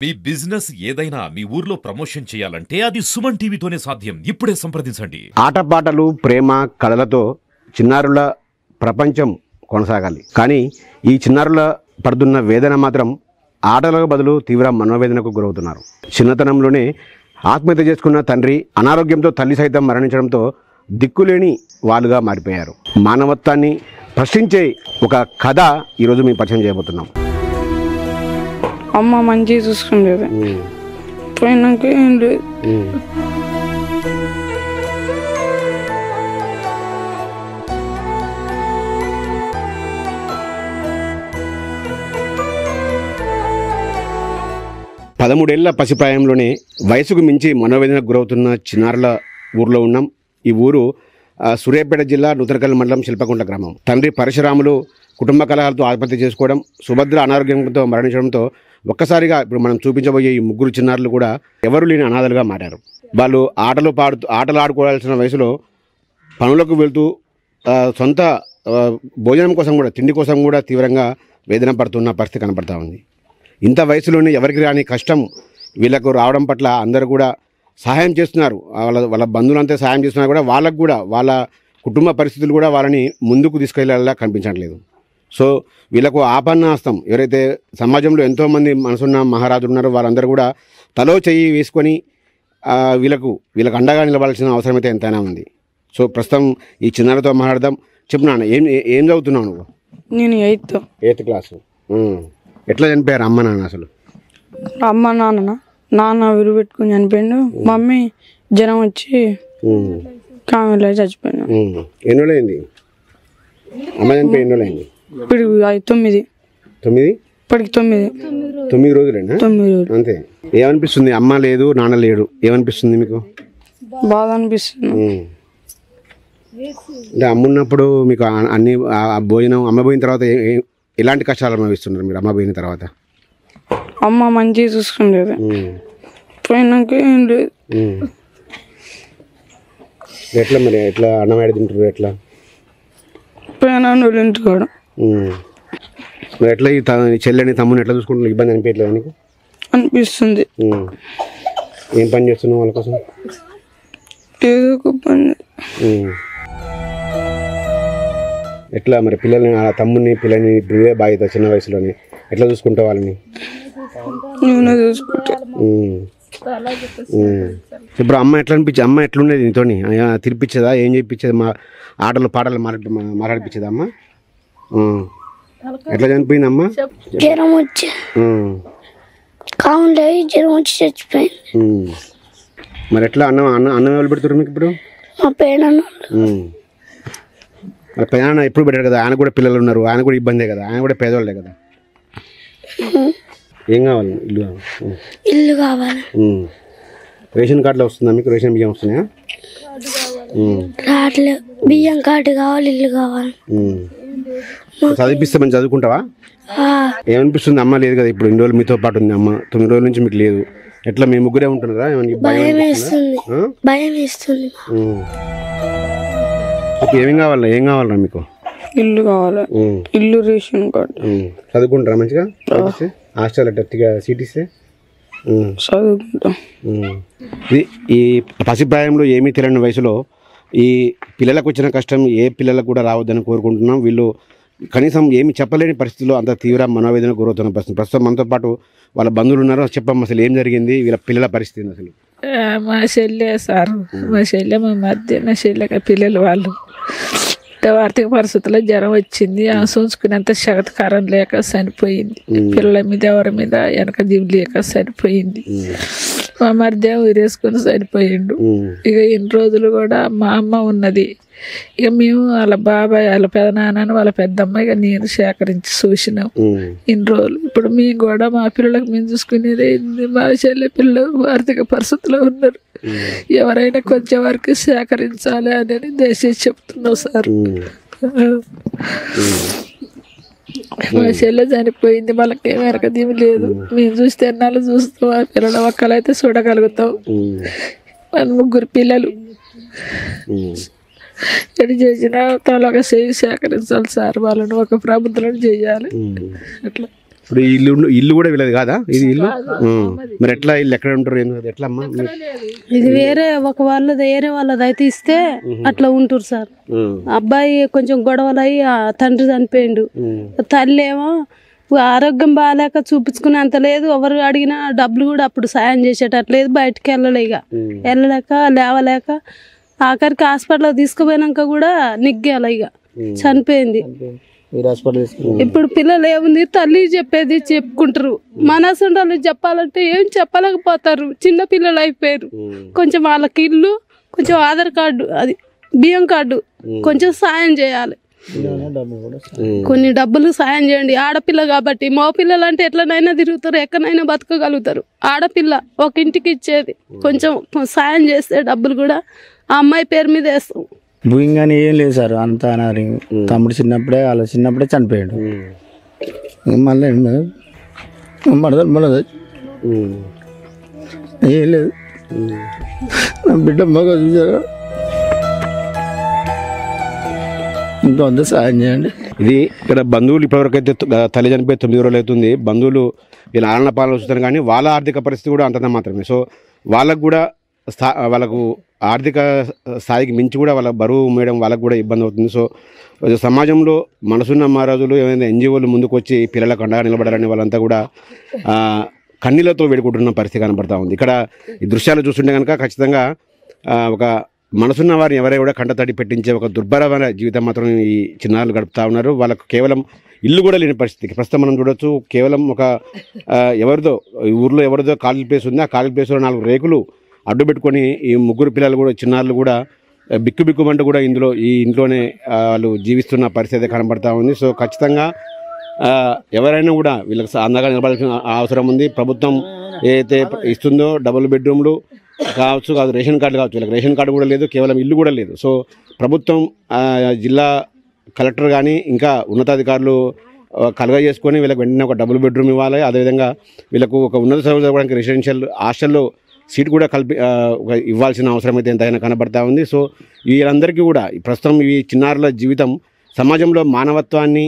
మీ business ఏదైనా మీ ఊర్లో promotion చేయాలంటే అది సుమన్ టీవీతోనే సాధ్యం. ఇప్పుడే సంప్రదించండి. ఆటపాటలు, ప్రేమ, కళలతో చిన్నారుల ప్రపంచం కొనసాగాలి. కానీ ఈ చిన్నారుల పడుతున్న వేదన మాత్రం ఆటలకు బదులు తీవ్ర మనోవేదనకు గురవుతున్నారు. చిన్నతనంలోనే ఆత్మహత్య చేసుకున్న తండ్రి, అనారోగ్యంతో తల్లి సైతం మరణించడంతో దిక్కులేని వాళ్ళుగా మారిపోయారు. మానవత్వాన్ని ప్రశ్నించే ఒక కథ ఈరోజు మేము పరిచయం చేయబోతున్నాం. అమ్మ మంచిగా చూసుకుండేది, పోయినాక ఏం లేదు. పదమూడేళ్ల పసిప్రాయంలోనే వయసుకు మించి మనోవేదనకు గురవుతున్న చిన్నారుల ఊర్లో ఉన్నాం. ఈ ఊరు సూర్యాపేట జిల్లా నూతనకల్ మండలం శిల్పకుంట గ్రామం. తండ్రి పరశురాములు కుటుంబ కలహాలతో ఆత్మహత్య చేసుకోవడం, సుభద్ర అనారోగ్యంతో మరణించడంతో ఒక్కసారిగా ఇప్పుడు మనం చూపించబోయే ఈ ముగ్గురు చిన్నారులు కూడా ఎవరు లేని అనాథలుగా మారారు. వాళ్ళు ఆటలు ఆడుకోవాల్సిన వయసులో పనులకు వెళ్తూ సొంత భోజనం కోసం కూడా, తిండి కోసం కూడా తీవ్రంగా వేదన పడుతున్న పరిస్థితి కనపడతా ఉంది. ఇంత వయసులోనే ఎవరికి రాని కష్టం వీళ్ళకు రావడం పట్ల అందరూ కూడా సహాయం చేస్తున్నారు. వాళ్ళ బంధువులంతా సహాయం చేస్తున్నారు కూడా, వాళ్ళకు కూడా వాళ్ళ కుటుంబ పరిస్థితులు కూడా వాళ్ళని ముందుకు తీసుకెళ్లేలా కనిపించట్లేదు. సో వీళ్ళకు ఆపన్నాస్తం ఎవరైతే సమాజంలో ఎంతోమంది మనసున్న మహారాజులు ఉన్నారో వాళ్ళందరూ కూడా తలో చెయ్యి వేసుకొని వీళ్ళకు అండగా నిలబడాల్సిన అవసరం అయితే ఎంతైనా ఉంది. సో ప్రస్తుతం ఈ చిన్నారులతో మాట్లాడదాం. చెప్పు నాన్న, ఏం చదువుతున్నావు నువ్వు? నేను ఎయిత్ క్లాసు. ఎట్లా చనిపోయారు అమ్మ నాన్న? అసలు అమ్మ నాన్న విరుగు పెట్టుకుని చనిపోయిండు. మమ్మీ జ్వరం వచ్చి కామెలో చచ్చిపోయినా. ఎన్ని రోజులైంది అమ్మ చనిపోయి? ఎన్ని రోజులైంది? ఇప్పుడు 9. ఇప్పటికి 9 రోజులేనా? 9 రోజులు. అంతే. ఏమనిపిస్తుంది? అమ్మ లేదు, నాన్న లేడు, ఏమనిపిస్తుంది మీకు? బాధ అనిపిస్తుంది. అంటే అమ్మ ఉన్నప్పుడు మీకు అన్ని భోజనం, అమ్మ పోయిన తర్వాత ఎలాంటి కష్టాలు అనుభవిస్తున్నారు మీరు? అమ్మ పోయిన తర్వాత అమ్మ మంచిగా చూసుకుండేది, పోయినాక ఏం లేదు. ఎట్లా మరి? ఎట్లా అన్నం ఏడ తింటారు? ఎట్లా పోయినా వాళ్ళు ఇంటికాడ మరి ఎట్లా ఈ చెల్లెని తమ్ముని ఎట్లా చూసుకుంటున్నారు? ఇబ్బంది అనిపించట్లేదు నీకు? అనిపిస్తుంది. ఏం పని చేస్తున్నావు వాళ్ళ కోసం? ఏదో ఒక పని. ఎట్లా మరి పిల్లల్ని, తమ్ముని పిల్లని ఇవే బాధ్యత చిన్న వయసులోనే ఎట్లా చూసుకుంటావు వాళ్ళని? నేనే చూసుకుంటా. ఇప్పుడు అమ్మ ఎట్లా అనిపించి, అమ్మ ఎట్లుండేది నీతోని? తినిపించేదా? ఏం చేయించేది? మా ఆటలు పాటలు మాట్లాడిపించేదా అమ్మ? ఎట్లా చనిపోయింది అమ్మ? జ్వరం వచ్చి కావుండే జ్వరం వచ్చి చచ్చిపోయింది. మరి ఎట్లా అన్నం ఎవరు పెడుతున్నారు మీకు ఇప్పుడు? మా పేడన్న. మరి పెదనాన్న ఎప్పుడు పెట్టారు కదా, ఆయన కూడా పిల్లలు ఉన్నారు, ఆయన కూడా ఇబ్బందే కదా, ఆయన కూడా పేదవాళ్ళే కదా. ఏం కావాలి? ఇల్లు కావాలి. రేషన్ కార్డులో వస్తుందా మీకు? రేషన్ బియ్యం వస్తున్నాయా? రావట్లేదు. బియ్యం కార్డు కావాలి, ఇల్లు కావాలి. చదివిపిస్తే మంచి చదువుకుంటావా? ఏమనిపిస్తుంది? అమ్మ లేదు కదా ఇప్పుడు, ఇన్ని రోజులు మీతో పాటు ఉంది అమ్మ, 9 రోజుల నుంచి మీకు లేదు. ఎట్లా మీ ముగ్గురే ఉంటున్నారా? భయం వేస్తుంది. ఏం కావాలరా మీకు? ఇల్లు కావాలి, ఇల్లు, రేషన్ కార్డు. చదువుకుంటారా మంచిగా? హాస్టల్ అట్టగా సీట్ ఇస్తే చదువుకుంటాం. ఈ పసిప్రాయంలో ఏమీ తెలియని వయసులో ఈ పిల్లలకు వచ్చిన కష్టం ఏ పిల్లలకు కూడా రావద్దని కోరుకుంటున్నాం. వీళ్ళు కనీసం ఏమి చెప్పలేని పరిస్థితుల్లో అంత తీవ్ర మనోవేదన గురవుతున్న పరిస్థితి. ప్రస్తుతం మనతో పాటు వాళ్ళ బంధువులు ఉన్నారు. చెప్పమ్మా, అసలు ఏం జరిగింది? వీళ్ళ పిల్లల పరిస్థితి అసలు? మా చెల్లె సార్, మా మధ్య నా చెల్లెక పిల్లలు వాళ్ళు ఆర్థిక పరిస్థితుల్లో జ్వరం వచ్చింది. ఆ సూచుకునేంత శగతకారం లేక చనిపోయింది. పిల్లల మీద ఎవరి మీద వెనక దివి లేక చనిపోయింది. మా మధ్య ఊరేసుకుని చనిపోయిండు. ఇక ఇన్ని రోజులు కూడా మా అమ్మ ఉన్నది. ఇక మేము వాళ్ళ బాబాయ్, వాళ్ళ పెదనాన్నని, వాళ్ళ పెద్దమ్మ, ఇక నేను సేకరించి చూసినాం ఇన్ని రోజులు. ఇప్పుడు మేము కూడా మా పిల్లలకు మేము చూసుకునేది మా చెల్లె పిల్లలు ఆర్థిక పరిస్థితిలో ఉన్నారు. ఎవరైనా కొంచెం వరకు సేకరించాలి అని దయచేసి చెప్తున్నాం సార్. మా చెల్లె చనిపోయింది, వాళ్ళకి వెనక దీమి లేదు. మేము చూస్తే ఎన్నాళ్ళు చూస్తాం, ఆ పిల్లల ఒక్కలైతే చూడగలుగుతాం. మన ముగ్గురు పిల్లలు ఎటు చేసినా తలొక చేయి సేకరించాలి సార్. వాళ్ళని ఒక ప్రభుత్వం చేయాలి. అట్లా ఇప్పుడు ఇల్లు కూడా వీళ్ళది కాదా ఇది ఇల్లు? మరి ఎట్లా ఇల్లు ఎక్కడ ఉంటారు ఎట్లా అమ్మా? ఇది వేరే వేరే వాళ్ళది అయితే ఇస్తే అట్లా ఉంటారు సార్. అబ్బాయి కొంచెం గొడవలు అయ్యి తండ్రి చనిపోయిండు. తల్లి ఏమో ఆరోగ్యం బాగాలేక చూపించుకునే అంత లేదు. ఎవరు అడిగినా డబ్బులు కూడా అప్పుడు సాయం చేసేటట్లేదు. బయటకు వెళ్ళలేక లేవలేక ఆఖరికి హాస్పిటల్ తీసుకుపోయినాక కూడా నిగ్గాల ఇక చనిపోయింది. ఇప్పుడు పిల్లలు ఏముంది తల్లి చెప్పేది చెప్పుకుంటారు. మనసుండాలి చెప్పాలంటే ఏం చెప్పలేకపోతారు. చిన్న పిల్లలు అయిపోయారు. కొంచెం వాళ్ళకి ఇల్లు, కొంచెం ఆధార్ కార్డు, అది బియ్యం కార్డు కొంచెం సాయం చేయాలి. కొన్ని డబ్బులు సాయం చేయండి. ఆడపిల్ల కాబట్టి మగపిల్లలు అంటే ఎట్లనైనా తిరుగుతారు, ఎక్కడైనా బతకగలుగుతారు. ఆడపిల్ల ఒక ఇంటికి ఇచ్చేది. కొంచెం సాయం చేస్తే డబ్బులు కూడా ఆ అమ్మాయి పేరు మీద వేస్తాం. భూమి కానీ ఏం లేదు సార్, అంతా అనారు. తమ్ముడు చిన్నప్పుడే చనిపోయాడు. మళ్ళీ మళ్ళీ ఏం లేదు. నా బిడ్డ బాగా చూసారా, ఇంకొంత సాయం చేయండి. ఇది ఇక్కడ బంధువులు ఇప్పటివరకు అయితే తల్లి చనిపోయి 9 రోజులు అవుతుంది. బంధువులు వీళ్ళ ఆలన పాలన చూస్తారు కానీ వాళ్ళ ఆర్థిక పరిస్థితి కూడా అంతంత మాత్రమే. సో వాళ్ళకు కూడా వాళ్ళకు ఆర్థిక స్థాయికి మించి కూడా వాళ్ళ బరువు మేయడం వాళ్ళకు కూడా ఇబ్బంది అవుతుంది. సో సమాజంలో మనసున్న మహారాజులు ఏమైనా ఎన్జిఓలు ముందుకు వచ్చి పిల్లలకు అండగా నిలబడాలని వాళ్ళంతా కూడా కన్నీళ్లతో వేడుకుంటున్న పరిస్థితి కనబడతా ఉంది. ఇక్కడ ఈ దృశ్యాలు చూస్తుంటే కనుక ఖచ్చితంగా ఒక మనసున్న వారిని ఎవరైనా కూడా కంటతడి పెట్టించే ఒక దుర్భరమైన జీవితం మాత్రం ఈ చిన్నారులు గడుపుతూ ఉన్నారు. వాళ్ళకు కేవలం ఇల్లు కూడా లేని పరిస్థితికి ప్రస్తుతం మనం చూడొచ్చు. కేవలం ఒక ఎవరిదో ఈ ఊర్లో ఎవరిదో ఖాళీ ప్లేస్ ఉంది. ఆ ఖాళీ ప్లేస్లో 4 రేకులు అడ్డు పెట్టుకొని ఈ 3 పిల్లలు కూడా చిన్నారులు కూడా బిక్కుమంటూ కూడా ఈ ఇంట్లోనే వాళ్ళు జీవిస్తున్న పరిస్థితి కనబడతా ఉంది. సో ఖచ్చితంగా ఎవరైనా కూడా వీళ్ళకి అందంగా నిలబడాల్సిన అవసరం ఉంది. ప్రభుత్వం ఏదైతే ఇస్తుందో డబుల్ బెడ్రూమ్లు కావచ్చు, కాదు రేషన్ కార్డు కావచ్చు, వీళ్ళకి రేషన్ కార్డు కూడా లేదు, కేవలం ఇల్లు కూడా లేదు. సో ప్రభుత్వం జిల్లా కలెక్టర్ కానీ ఇంకా ఉన్నతాధికారులు కలుగజేసుకొని వీళ్ళకి వెంటనే ఒక డబుల్ బెడ్రూమ్ ఇవ్వాలి. అదేవిధంగా వీళ్ళకు ఒక ఉన్నత చదువు చదవడానికి రెసిడెన్షియల్ హాస్టల్లో సీట్ కూడా ఇవ్వాల్సిన అవసరం అయితే ఎంతైనా కనబడతా ఉంది. సో వీళ్ళందరికీ కూడా ప్రస్తుతం ఈ చిన్నారుల జీవితం సమాజంలో మానవత్వాన్ని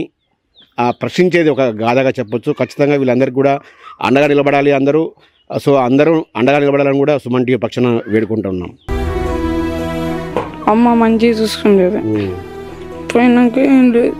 ప్రశ్నించేది ఒక గాథగా చెప్పొచ్చు. ఖచ్చితంగా వీళ్ళందరికీ కూడా అండగా నిలబడాలి అందరూ. సో అందరూ అండగా నిలబడాలని కూడా సుమన్ టీవీ పక్షాన వేడుకుంటున్నాం. అమ్మ మంచిగా చూసుకునేది. పోయినాక ఏం లేదు.